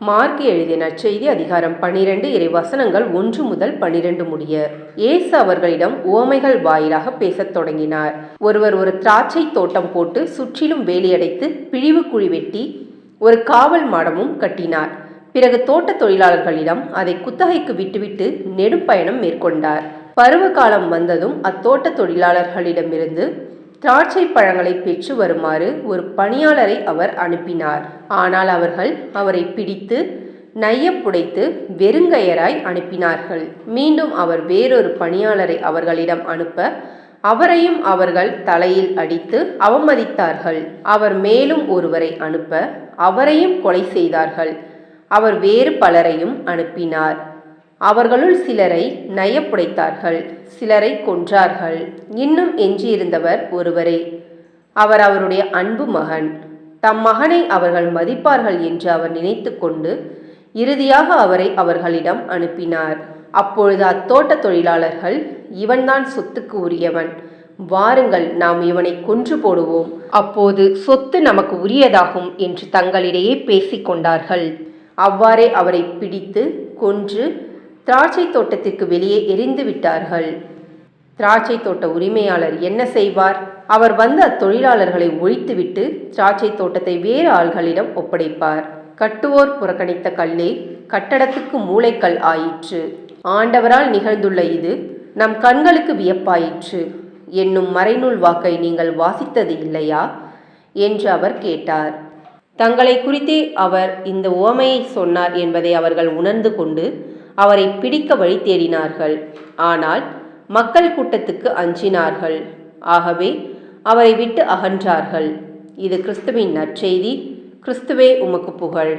Mark எழுதிய நற்செய்தி அதிகாரம் 12 இறைவசனங்கள் 1 முதல் 12 முடிய. இயேசு அவர்களிடம் உவமைகள் வாயிலாக பேசத் தொடங்கினார். ஒருவர் ஒரு திராட்சை தோட்டம் போட்டு சுற்றிலும் வேலியடைத்து பிழிவு குழி வெட்டி ஒரு காவல் மாடமும் கட்டினார். பிறகு தோட்ட தொழிலாளர்களிடம் அதை குத்தகைக்கு விட்டுவிட்டு நெடும்பயணம் மேற்கொண்டார். பருவ காலம் வந்ததும் அத்தோட்ட தொழிலாளர்களிடமிருந்து திராட்சை பழங்களை பெற்று வருமாறு ஒரு பணியாளரை அவர் அனுப்பினார். ஆனால் அவர்கள் அவரை பிடித்து நையப்புடைத்து வெறுங்கையராய் அனுப்பினார்கள். மீண்டும் அவர் வேறொரு பணியாளரை அவர்களிடம் அனுப்ப அவரையும் அவர்கள் தலையில் அடித்து அவமதித்தார்கள். அவர் மேலும் ஒருவரை அனுப்ப அவரையும் கொலை செய்தார்கள். அவர் வேறு பலரையும் அனுப்பினார். அவர்களுள் சிலரை நையப்புடைத்தார்கள், சிலரை கொன்றார்கள். இன்னும் எஞ்சியிருந்தவர் ஒருவரே. அவர் அவருடைய அன்பு மகன். தம் மகனை அவர்கள் மதிப்பார்கள் என்று அவர் நினைத்து கொண்டு இறுதியாக அவரை அவர்களிடம் அனுப்பினார். அப்பொழுது அத்தோட்ட தொழிலாளர்கள், இவன்தான் சொத்துக்கு உரியவன், வாருங்கள் நாம் இவனை கொன்று போடுவோம், அப்போது சொத்து நமக்கு உரியதாகும் என்று தங்களிடையே பேசிக்கொண்டார்கள். அவ்வாறே அவரை பிடித்து கொன்று திராட்சை தோட்டத்திற்கு வெளியே எறிந்து விட்டார்கள். திராட்சை தோட்ட உரிமையாளர் என்ன செய்வார்? அவர் வந்து அத்தொழிலாளர்களை ஒழித்துவிட்டு திராட்சை தோட்டத்தை வேறு ஆள்களிடம் ஒப்படைப்பார். கட்டுவோர் புறக்கணித்த கல்லே கட்டடத்துக்கு மூளைக்கல் ஆயிற்று. ஆண்டவரால் நிகழ்ந்துள்ள இது நம் கண்களுக்கு வியப்பாயிற்று என்னும் மறைநூல் வாக்கை நீங்கள் வாசித்தது இல்லையா என்று அவர் கேட்டார். தங்களை குறித்தே அவர் இந்த உவமையை சொன்னார் என்பதை அவர்கள் உணர்ந்து கொண்டு அவரை பிடிக்க வழி தேடினார்கள். ஆனால் மக்கள் கூட்டத்துக்கு அஞ்சினார்கள். ஆகவே அவரை விட்டு அகன்றார்கள். இது கிறிஸ்துவின் நற்செய்தி. கிறிஸ்துவே உமக்கு புகழ்.